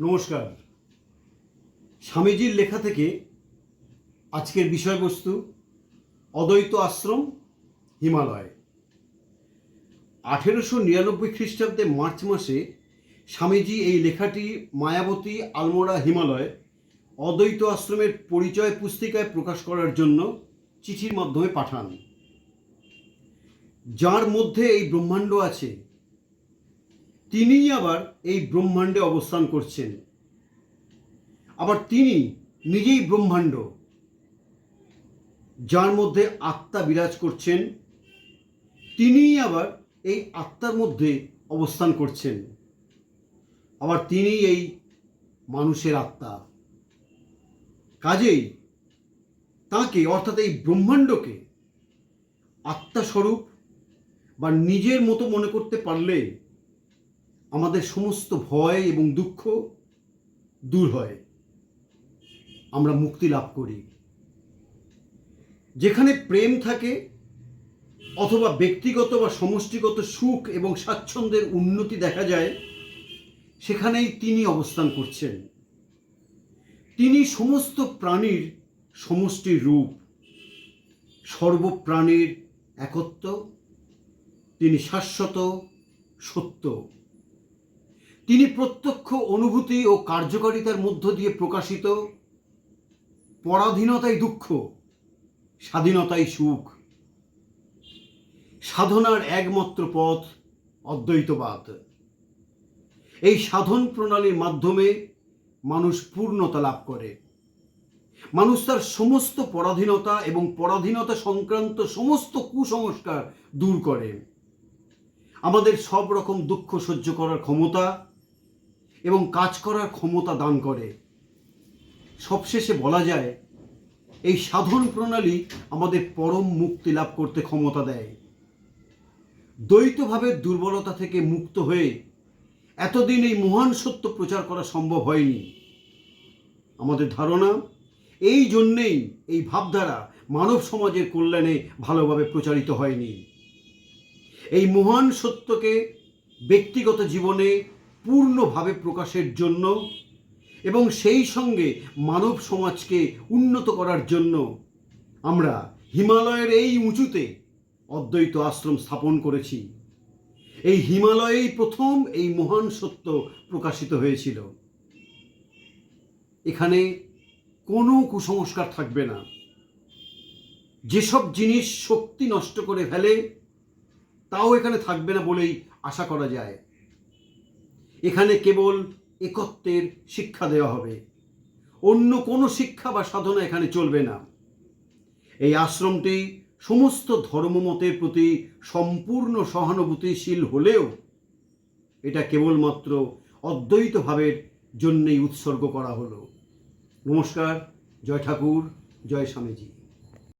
নমস্কার। স্বামীজির লেখা থেকে আজকের বিষয়বস্তু অদ্বৈত আশ্রম হিমালয়। 1899 খ্রিস্টাব্দে মার্চ মাসে স্বামীজি এই লেখাটি মায়াবতী আলমোড়া হিমালয় অদ্বৈত আশ্রমের পরিচয় পুস্তিকায় প্রকাশ করার জন্য চিঠির মাধ্যমে পাঠান। যার মধ্যে এই ব্রহ্মাণ্ড আছে তিনিই আবার এই ব্রহ্মাণ্ডে অবস্থান করছেন, আবার তিনি নিজেই ব্রহ্মাণ্ড। যার মধ্যে আত্মা বিরাজ করছেন তিনিই আবার এই আত্মার মধ্যে অবস্থান করছেন, আবার তিনি এই মানুষের আত্মা। কাজেই তাকে অর্থাৎ এই ব্রহ্মাণ্ডকে আত্মাস্বরূপ বা নিজের মতো মনে করতে পারলে আমাদের সমস্ত ভয় এবং দুঃখ দূর হয়, আমরা মুক্তি লাভ করি। যেখানে প্রেম থাকে অথবা ব্যক্তিগত বা সমষ্টিগত সুখ এবং স্বাচ্ছন্দ্যের উন্নতি দেখা যায়, সেখানেই তিনি অবস্থান করছেন। তিনি সমস্ত প্রাণীর সমষ্টির রূপ, সর্বপ্রাণীর একত্ব। তিনি শাশ্বত সত্য। তিনি প্রত্যক্ষ অনুভূতি ও কার্যকারিতার মধ্য দিয়ে প্রকাশিত। পরাধীনতাই দুঃখ, স্বাধীনতাই সুখ। সাধনার একমাত্র পথ অদ্বৈতবাদ। এই সাধন প্রণালীর মাধ্যমে মানুষ পূর্ণতা লাভ করে। মানুষ তার সমস্ত পরাধীনতা এবং পরাধীনতা সংক্রান্ত সমস্ত কুসংস্কার দূর করে। আমাদের সব রকম দুঃখ সহ্য করার ক্ষমতা এবং কাজ করার ক্ষমতা দান করে। সবশেষে বলা যায়, এই সাধন প্রণালী আমাদের পরম মুক্তি লাভ করতে ক্ষমতা দেয়। দ্বৈতভাবের দুর্বলতা থেকে মুক্ত হয়ে এতদিন এই মহান সত্য প্রচার করা সম্ভব হয়নি। আমাদের ধারণা এই জন্যেই এই ভাবধারা মানব সমাজের কল্যাণে ভালোভাবে প্রচারিত হয়নি। এই মহান সত্যকে ব্যক্তিগত জীবনে পূর্ণভাবে প্রকাশের জন্য এবং সেই সঙ্গে মানব সমাজকে উন্নত করার জন্য আমরা হিমালয়ের এই উঁচুতে অদ্বৈত আশ্রম স্থাপন করেছি। এই হিমালয়েই প্রথম এই মহান সত্য প্রকাশিত হয়েছিল। এখানে কোনো কুসংস্কার থাকবে না। যেসব জিনিস শক্তি নষ্ট করে ফেলে তাও এখানে থাকবে না বলেই আশা করা যায়। এখানে কেবল একত্বের শিক্ষা দেওয়া হবে, অন্য কোনো শিক্ষা বা সাধনা এখানে চলবে না। এই আশ্রমটি সমস্ত ধর্মমতের প্রতি সম্পূর্ণ সহানুভূতিশীল হলেও এটা কেবলমাত্র অদ্বৈত ভাবের জন্যই উৎসর্গ করা হলো। নমস্কার। জয় ঠাকুর, জয় স্বামীজি।